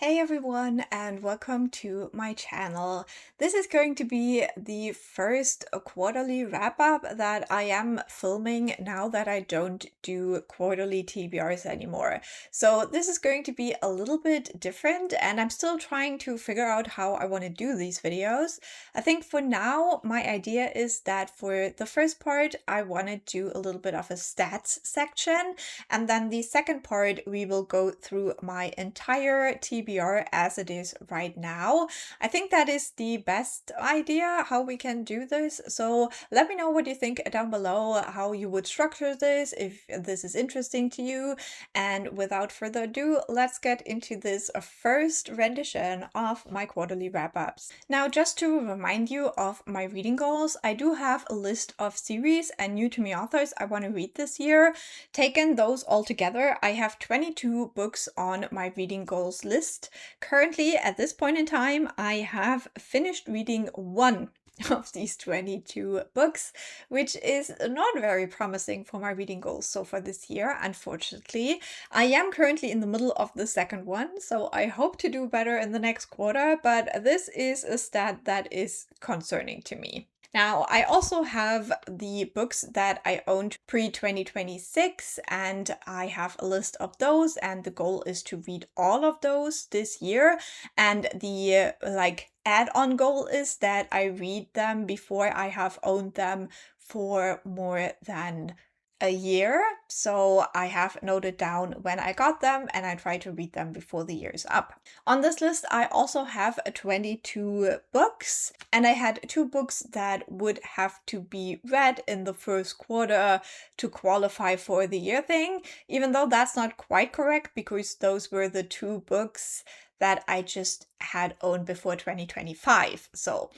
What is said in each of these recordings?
Hey everyone, and welcome to my channel. This is going to be the first quarterly wrap-up that I am filming now that I don't do quarterly TBRs anymore. So this is going to be a little bit different, and I'm still trying to figure out how I want to do these videos. I think for now, my idea is that for the first part, I want to do a little bit of a stats section, and then the second part, we will go through my entire TBR as it is right now. I think that is the best idea how we can do this. So let me know what you think down below, how you would structure this, if this is interesting to you. And without further ado, let's get into this first rendition of my quarterly wrap-ups. Now, just to remind you of my reading goals, I do have a list of series and new to me authors I want to read this year. Taken those all together, I have 22 books on my reading goals list. Currently, at this point in time, I have finished reading one of these 22 books, which is not very promising for my reading goals so far this year, unfortunately. I am currently in the middle of the second one, so I hope to do better in the next quarter, but this is a stat that is concerning to me. Now, I also have the books that I owned pre-2026, and I have a list of those, and the goal is to read all of those this year. And the add-on goal is that I read them before I have owned them for more than a year. So I have noted down when I got them, and I try to read them before the year is up. On this list, I also have 22 books, and I had 2 books that would have to be read in the first quarter to qualify for the year thing, even though that's not quite correct because those were the 2 books that I just had owned before 2025. So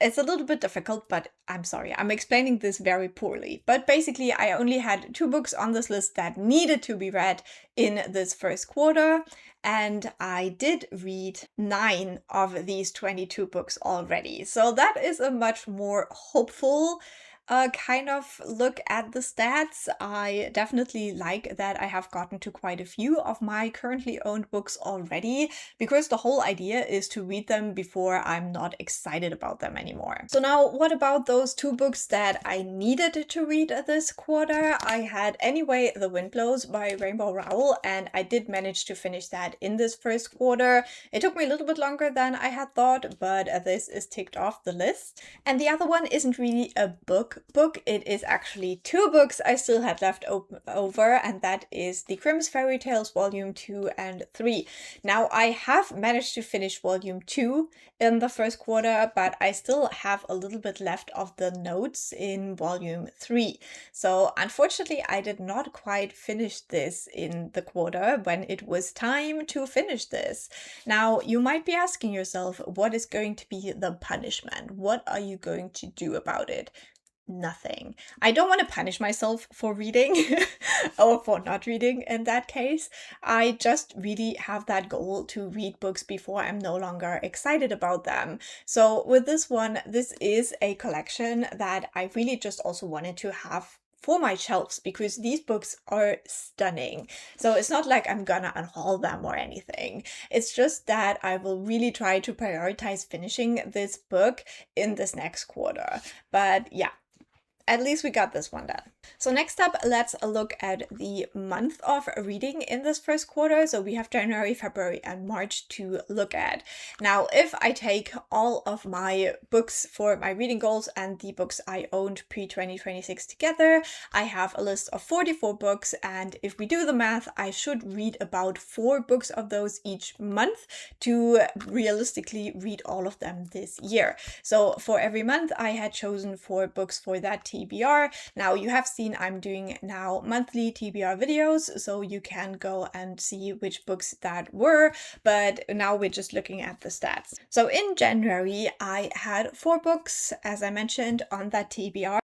it's a little bit difficult, but I'm sorry, I'm explaining this very poorly. But basically, I only had 2 books on this list that needed to be read in this first quarter, and I did read 9 of these 22 books already. So that is a much more hopeful kind of look at the stats. I definitely like that I have gotten to quite a few of my currently owned books already, because the whole idea is to read them before I'm not excited about them anymore. So now, what about those 2 books that I needed to read this quarter? I had Anyway the Wind Blows by Rainbow Rowell, and I did manage to finish that in this first quarter. It took me a little bit longer than I had thought, but this is ticked off the list. And the other one isn't really a book, it is actually 2 books I still had left over, and that is The Grimm's Fairy Tales Volume 2 and 3. Now, I have managed to finish Volume 2 in the first quarter, but I still have a little bit left of the notes in Volume 3. So unfortunately, I did not quite finish this in the quarter when it was time to finish this. Now, you might be asking yourself, what is going to be the punishment? What are you going to do about it? Nothing. I don't want to punish myself for reading or for not reading in that case. I just really have that goal to read books before I'm no longer excited about them. So with this one, this is a collection that I really just also wanted to have for my shelves because these books are stunning. So it's not like I'm gonna unhaul them or anything. It's just that I will really try to prioritize finishing this book in this next quarter. But yeah, at least we got this one done. So next up, let's look at the month of reading in this first quarter. So we have January, February, and March to look at. Now, if I take all of my books for my reading goals and the books I owned pre-2026 together, I have a list of 44 books. And if we do the math, I should read about 4 books of those each month to realistically read all of them this year. So for every month, I had chosen 4 books for that TBR. Now, you have seen I'm doing now monthly TBR videos, so you can go and see which books that were, but now we're just looking at the stats. So in January, I had 4 books, as I mentioned, on that TBR.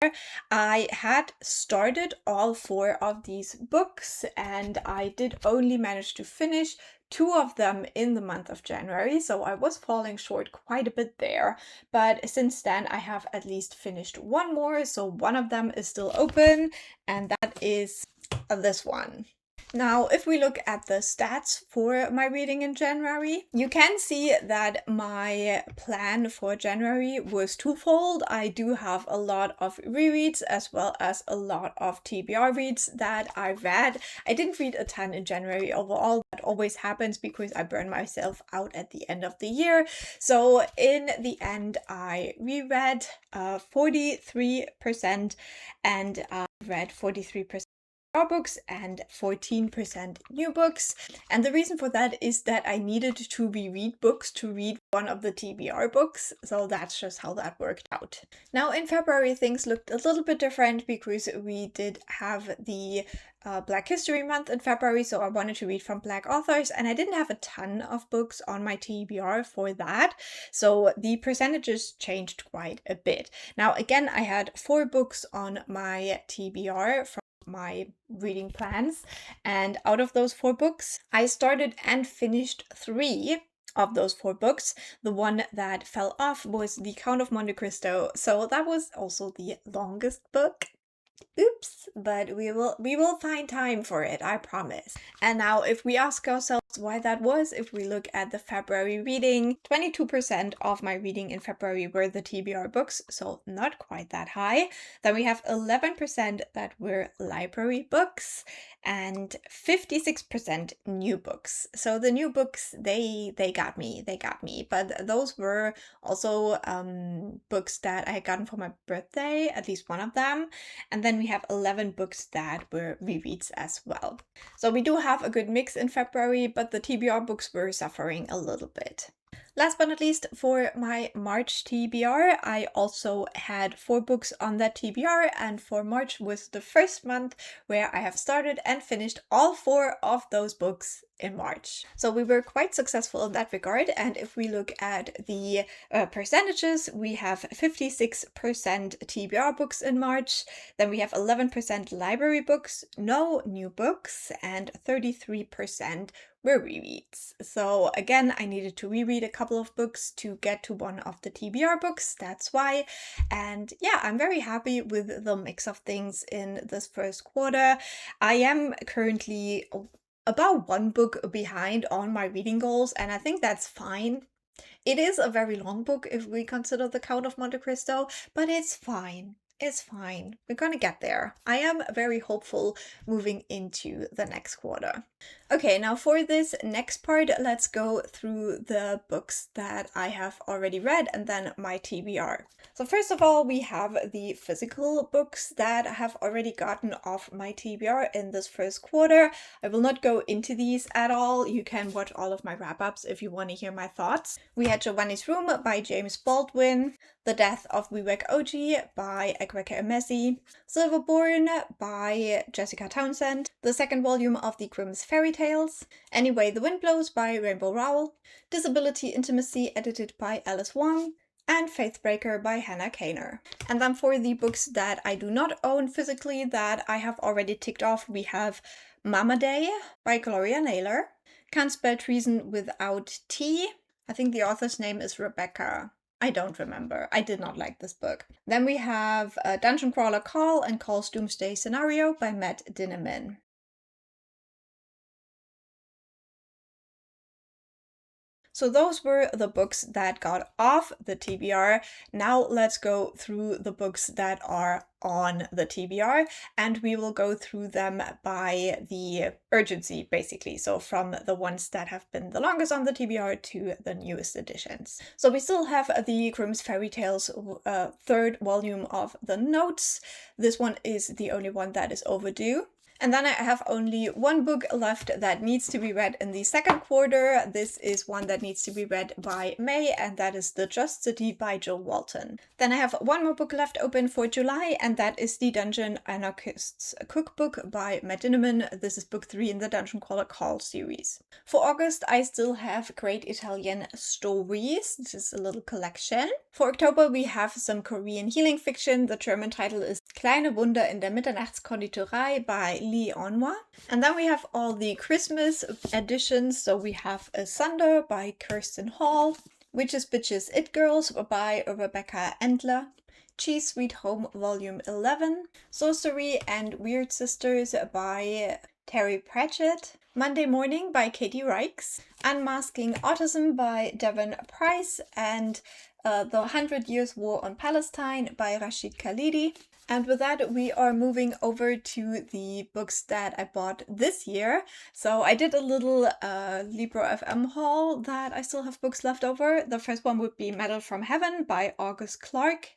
I had started all 4 of these books, and I did only manage to finish 2 of them in the month of January, so I was falling short quite a bit there. But since then, I have at least finished 1 more, so one of them is still open, and that is this one. Now, if we look at the stats for my reading in January, you can see that my plan for January was twofold. I do have a lot of rereads as well as a lot of TBR reads that I read. I didn't read a ton in January overall. That always happens because I burn myself out at the end of the year. So in the end, I reread 43% and I read 43% books and 14% new books. And the reason for that is that I needed to reread books to read one of the TBR books. So that's just how that worked out. Now in February, things looked a little bit different because we did have the Black History Month in February, so I wanted to read from Black authors, and I didn't have a ton of books on my TBR for that, so the percentages changed quite a bit. Now again, I had 4 books on my TBR from my reading plans, and out of those 4 books, I started and finished 3 of those 4 books. The one that fell off was The Count of Monte Cristo, so that was also the longest book. Oops, but we will find time for it, I promise. And now if we ask ourselves why that was, if we look at the February reading, 22% of my reading in February were the TBR books, so not quite that high. Then we have 11% that were library books and 56% new books. So the new books, they got me, but those were also books that I had gotten for my birthday, at least one of them. And then we have 11 books that were rereads as well. So we do have a good mix in February, but the TBR books were suffering a little bit. Last but not least, for my March TBR, I also had 4 books on that TBR, and for March was the first month where I have started and finished all 4 of those books in March. So we were quite successful in that regard, and if we look at the percentages, we have 56% TBR books in March, then we have 11% library books, no new books, and 33% were rereads. So again, I needed to reread a couple of books to get to one of the TBR books, that's why. And yeah, I'm very happy with the mix of things in this first quarter. I am currently about 1 book behind on my reading goals, and I think that's fine. It is a very long book if we consider The Count of Monte Cristo, but it's fine. It's fine. We're gonna get there. I am very hopeful moving into the next quarter. Okay, now for this next part, let's go through the books that I have already read and then my TBR. So first of all, we have the physical books that I have already gotten off my TBR in this first quarter. I will not go into these at all. You can watch all of my wrap-ups if you want to hear my thoughts. We had Giovanni's Room by James Baldwin, The Death of Wewak Oji by Ekweke Emesi, Silverborn by Jessica Townsend, the second volume of the Grimm's Fairy Tales, Anyway the Wind Blows by Rainbow Rowell, Disability Intimacy edited by Alice Wong, and Faithbreaker by Hannah Kaner. And then for the books that I do not own physically that I have already ticked off, we have Mama Day by Gloria Naylor, Can't Spell Treason Without T. I think the author's name is Rebecca. I don't remember. I did not like this book. Then we have Dungeon Crawler Call and Call's Doomsday Scenario by Matt Dinneman. So those were the books that got off the TBR. Now let's go through the books that are on the TBR, and we will go through them by the urgency, basically. So from the ones that have been the longest on the TBR to the newest editions. So we still have the Grimm's Fairy Tales third volume of the notes. This one is the only one that is overdue. And then I have only 1 book left that needs to be read in the second quarter. This is one that needs to be read by May, and that is The Just City by Jill Walton. Then I have 1 more book left open for July, and that is The Dungeon Anarchist's Cookbook by Matt Dinneman. This is book 3 in the Dungeon Crawler Call series. For August, I still have Great Italian Stories. This is a little collection. For October, we have some Korean healing fiction. The German title is Kleine Wunder in der Mitternachtskonditorei by Lee Onwa. And then we have all the Christmas editions. So we have Asunder by Kirsten Hall, Witches, Bitches, It Girls by Rebecca Endler, Cheese Sweet Home Volume 11, Sorcery and Weird Sisters by Terry Pratchett, Monday Morning by Katie Rikes, Unmasking Autism by Devon Price, and The 100 Years War on Palestine by Rashid Khalidi. And with that, we are moving over to the books that I bought this year. So I did a little Libro.fm haul that I still have books left over. The first one would be Metal from Heaven by August Clark,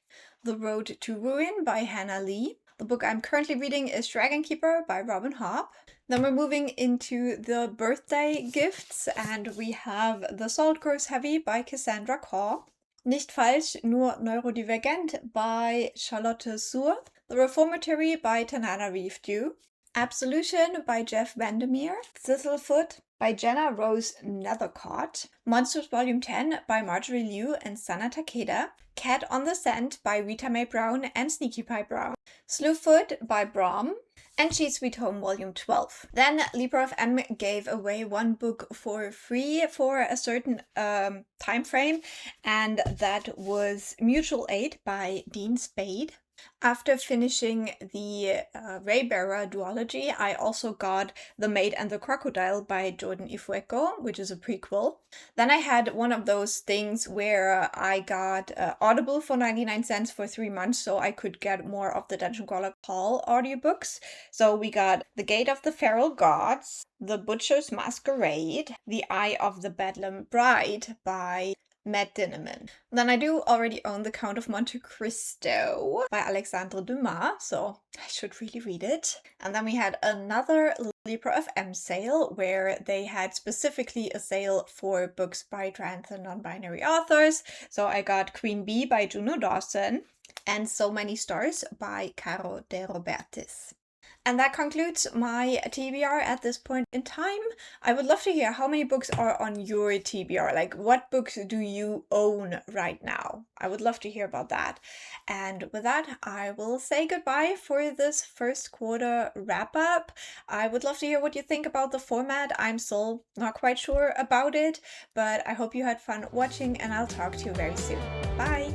The Road to Ruin by Hannah Lee. The book I'm currently reading is Dragon Keeper by Robin Hobb. Then we're moving into the birthday gifts, and we have The Salt Grows Heavy by Cassandra Caw, Nicht falsch, nur neurodivergent by Charlotte Suhr, The Reformatory by Tanana Reeve-Dew, Absolution by Jeff Vandermeer, Thistlefoot by Jenna Rose Nethercott, Monsters Volume 10 by Marjorie Liu and Sana Takeda, Cat on the Scent by Rita Mae Brown and Sneaky Pie Brown, Slewfoot by Brom, and Sheet Sweet Home Volume 12. Then Libro.fm gave away one book for free for a certain time frame, and that was Mutual Aid by Dean Spade. After finishing the Raybearer duology, I also got The Maid and the Crocodile by Jordan Ifueko, which is a prequel. Then I had one of those things where I got Audible for 99 cents for 3 months, so I could get more of the Dungeon Crawler Call audiobooks. So we got The Gate of the Feral Gods, The Butcher's Masquerade, The Eye of the Bedlam Bride by Matt Dinneman. Then I do already own The Count of Monte Cristo by Alexandre Dumas, so I should really read it. And then we had another Libro.fm sale where they had specifically a sale for books by trans and non-binary authors. So I got Queen Bee by Juno Dawson and So Many Stars by Caro De Robertis. And that concludes my TBR at this point in time. I would love to hear how many books are on your TBR. Like, what books do you own right now? I would love to hear about that. And with that, I will say goodbye for this first quarter wrap up. I would love to hear what you think about the format. I'm still not quite sure about it, but I hope you had fun watching, and I'll talk to you very soon. Bye!